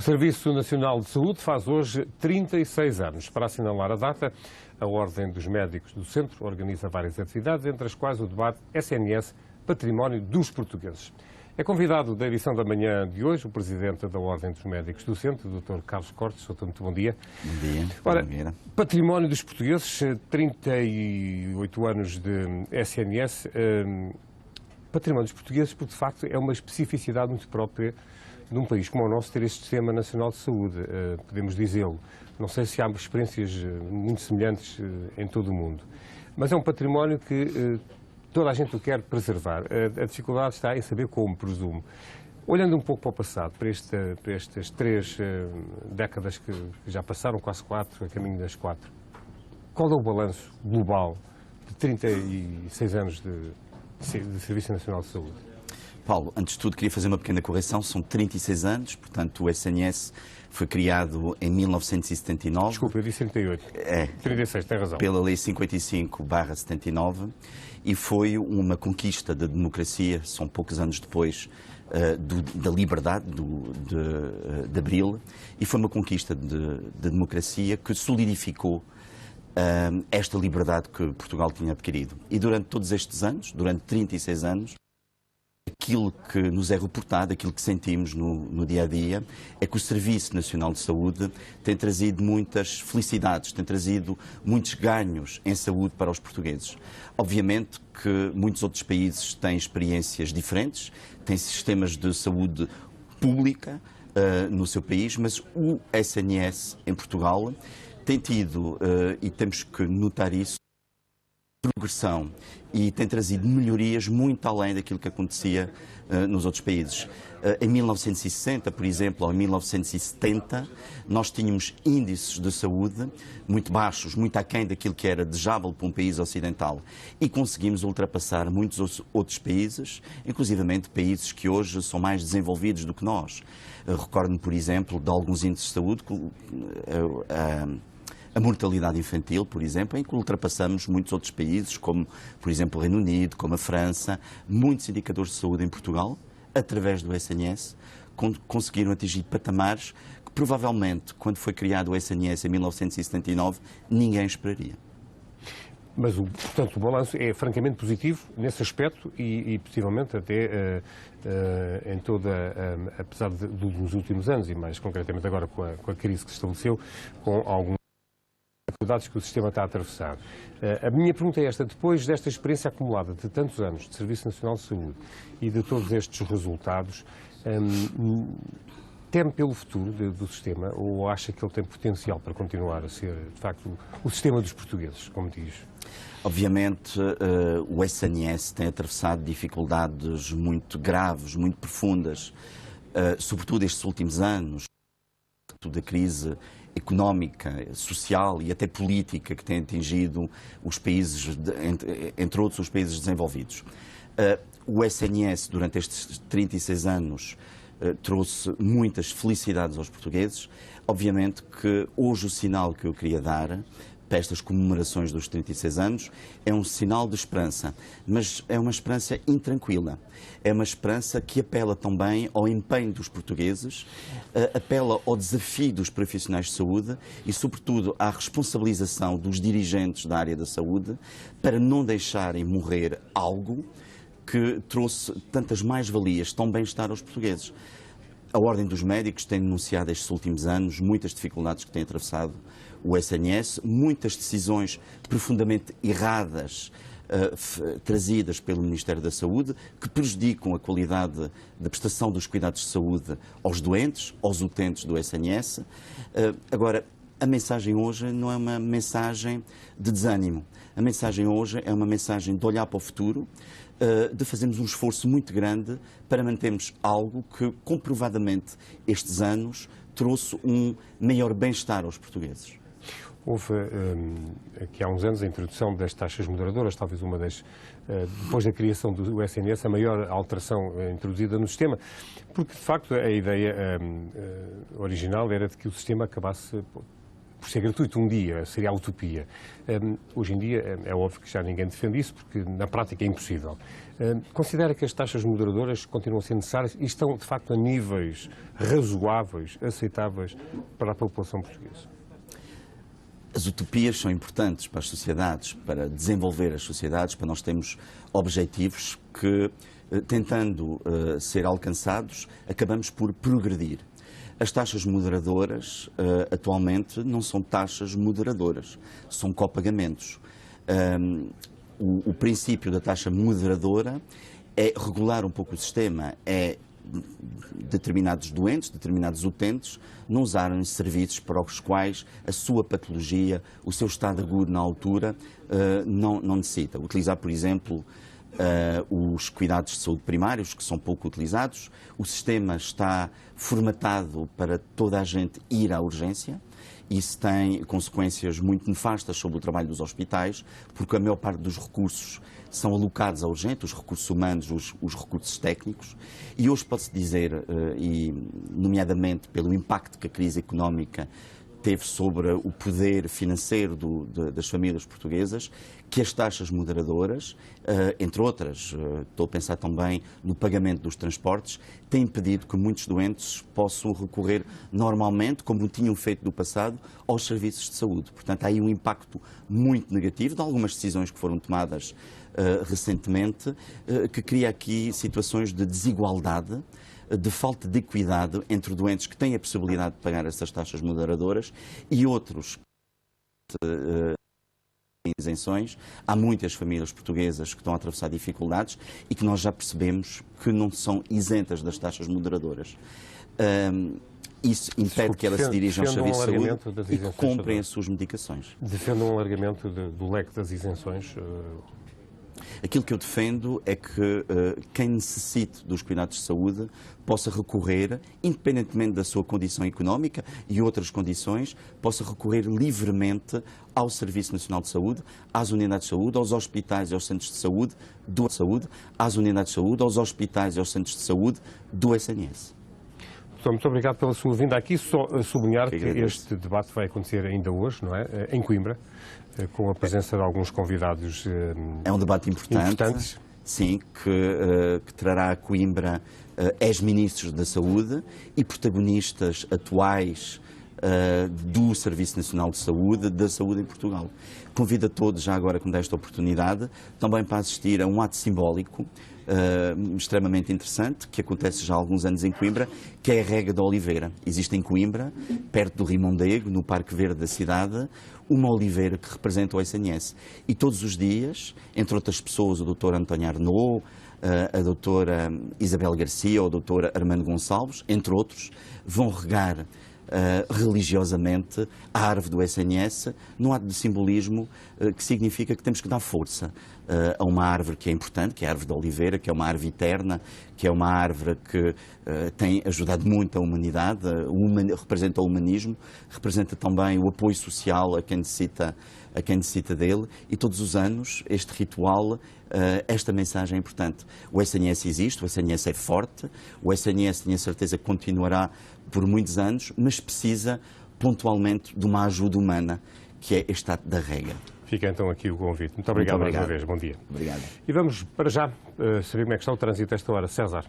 Serviço Nacional de Saúde faz hoje 36 anos. Para assinalar a data, a Ordem dos Médicos do Centro organiza várias atividades, entre as quais o debate SNS Património dos Portugueses. É convidado da edição da manhã de hoje o Presidente da Ordem dos Médicos do Centro, o Dr. Carlos Cortes. Doutor, muito bom dia. Bom dia. Ora, Património dos Portugueses, 38 anos de SNS. Património dos Portugueses, porque de facto é uma especificidade muito própria de um país como o nosso ter este Sistema Nacional de Saúde, podemos dizê-lo. Não sei se há experiências muito semelhantes em todo o mundo, mas é um património que toda a gente o quer preservar. A dificuldade está em saber como, presumo. Olhando um pouco para o passado, para estas 3 décadas que já passaram, quase 4, a caminho das 4, qual é o balanço global de 36 anos de Serviço Nacional de Saúde? Paulo, antes de tudo queria fazer uma pequena correção, são 36 anos, portanto o SNS foi criado em 1979. Desculpa, eu disse 38. 36, tem razão. Pela Lei 55/79 e foi uma conquista da democracia, são poucos anos depois da liberdade de Abril, e foi uma conquista de democracia que solidificou esta liberdade que Portugal tinha adquirido. E durante todos estes anos, durante 36 anos, aquilo que nos é reportado, aquilo que sentimos no dia a dia, é que o Serviço Nacional de Saúde tem trazido muitas felicidades, tem trazido muitos ganhos em saúde para os portugueses. Obviamente que muitos outros países têm experiências diferentes, têm sistemas de saúde pública no seu país, mas o SNS em Portugal tem tido, e temos que notar isso, progressão e tem trazido melhorias muito além daquilo que acontecia nos outros países. Em 1960, por exemplo, ou em 1970, nós tínhamos índices de saúde muito baixos, muito aquém daquilo que era desejável para um país ocidental, e conseguimos ultrapassar muitos outros países, inclusivamente países que hoje são mais desenvolvidos do que nós. Recordo-me, por exemplo, de alguns índices de saúde, a mortalidade infantil, por exemplo, em que ultrapassamos muitos outros países, como, por exemplo, o Reino Unido, como a França. Muitos indicadores de saúde em Portugal, através do SNS, conseguiram atingir patamares que, provavelmente, quando foi criado o SNS em 1979, ninguém esperaria. Mas, portanto, o balanço é francamente positivo nesse aspecto e possivelmente até em toda, apesar dos últimos anos, e mais concretamente agora com a crise que se estabeleceu, com alguns dificuldades que o sistema está a atravessar. A minha pergunta é esta: depois desta experiência acumulada de tantos anos de Serviço Nacional de Saúde e de todos estes resultados, teme pelo futuro do sistema, ou acha que ele tem potencial para continuar a ser, de facto, o sistema dos portugueses, como diz? Obviamente, o SNS tem atravessado dificuldades muito graves, muito profundas, sobretudo estes últimos anos, da crise económica, social e até política que tem atingido os países, entre outros os países desenvolvidos. O SNS, durante estes 36 anos, trouxe muitas felicidades aos portugueses. Obviamente que hoje o sinal que eu queria dar para estas comemorações dos 36 anos é um sinal de esperança, mas é uma esperança intranquila. É uma esperança que apela também ao empenho dos portugueses, apela ao desafio dos profissionais de saúde e, sobretudo, à responsabilização dos dirigentes da área da saúde para não deixarem morrer algo que trouxe tantas mais-valias, tão bem-estar aos portugueses. A Ordem dos Médicos tem denunciado estes últimos anos muitas dificuldades que tem atravessado o SNS, muitas decisões profundamente erradas trazidas pelo Ministério da Saúde, que prejudicam a qualidade da prestação dos cuidados de saúde aos doentes, aos utentes do SNS. Agora, a mensagem hoje não é uma mensagem de desânimo. A mensagem hoje é uma mensagem de olhar para o futuro, de fazermos um esforço muito grande para mantermos algo que, comprovadamente, estes anos trouxe um maior bem-estar aos portugueses. Houve, aqui há uns anos, a introdução das taxas moderadoras, talvez uma das, depois da criação do SNS, a maior alteração introduzida no sistema, porque, de facto, a ideia original era de que o sistema acabasse por ser gratuito um dia, seria a utopia. Hoje em dia é óbvio que já ninguém defende isso, porque na prática é impossível. Considera que as taxas moderadoras continuam a ser necessárias e estão, de facto, a níveis razoáveis, aceitáveis para a população portuguesa? As utopias são importantes para as sociedades, para desenvolver as sociedades, para nós termos objetivos que, tentando ser alcançados, acabamos por progredir. As taxas moderadoras, atualmente, não são taxas moderadoras, são copagamentos. O princípio da taxa moderadora é regular um pouco o sistema, é determinados doentes, determinados utentes, não usarem serviços para os quais a sua patologia, o seu estado agudo na altura, não necessita. Utilizar, por exemplo, os cuidados de saúde primários, que são pouco utilizados. O sistema está formatado para toda a gente ir à urgência. Isso tem consequências muito nefastas sobre o trabalho dos hospitais, porque a maior parte dos recursos são alocados à urgência, os recursos humanos, os recursos técnicos. E hoje pode-se dizer, e nomeadamente pelo impacto que a crise económica teve sobre o poder financeiro das famílias portuguesas, que as taxas moderadoras, entre outras, estou a pensar também no pagamento dos transportes, têm impedido que muitos doentes possam recorrer normalmente, como tinham feito no passado, aos serviços de saúde. Portanto, há aí um impacto muito negativo de algumas decisões que foram tomadas recentemente, que cria aqui situações de desigualdade, de falta de equidade entre doentes que têm a possibilidade de pagar essas taxas moderadoras e outros que têm isenções. Há muitas famílias portuguesas que estão a atravessar dificuldades e que nós já percebemos que não são isentas das taxas moderadoras. Isso impede que elas se dirijam aos serviços de saúde e que comprem as suas medicações. Defendam um alargamento do leque das isenções? Aquilo que eu defendo é que quem necessite dos cuidados de saúde possa recorrer, independentemente da sua condição económica e outras condições, possa recorrer livremente ao Serviço Nacional de Saúde, às unidades de saúde, aos hospitais e aos centros de saúde, às unidades de saúde, aos hospitais e aos centros de saúde do SNS. Muito obrigado pela sua vinda aqui. Só sublinhar que este debate vai acontecer ainda hoje, não é? Em Coimbra, com a presença de alguns convidados é um debate importante. Sim, que trará a Coimbra ex-ministros da Saúde e protagonistas atuais do Serviço Nacional de Saúde, da saúde em Portugal. Convido a todos, já agora que me dá esta oportunidade, também para assistir a um ato simbólico extremamente interessante, que acontece já há alguns anos em Coimbra, que é a Rega da Oliveira. Existe em Coimbra, perto do Rio Mondego, no Parque Verde da cidade, uma oliveira que representa o SNS. E todos os dias, entre outras pessoas, o Dr. António Arnaud, a doutora Isabel Garcia ou o Dr. Armando Gonçalves, entre outros, vão regar religiosamente a árvore do SNS, num ato de simbolismo que significa que temos que dar força a uma árvore que é importante, que é a árvore da oliveira, que é uma árvore eterna, que é uma árvore que tem ajudado muito a humanidade, representa o humanismo, representa também o apoio social a quem necessita dele, e todos os anos este ritual, esta mensagem é importante. O SNS existe, o SNS é forte, o SNS, tenho a certeza, que continuará por muitos anos, mas precisa pontualmente de uma ajuda humana, que é este ato da rega. Fica então aqui o convite. Muito obrigado mais uma vez. Bom dia. Obrigado. E vamos para já saber como é que está o trânsito a esta hora. César.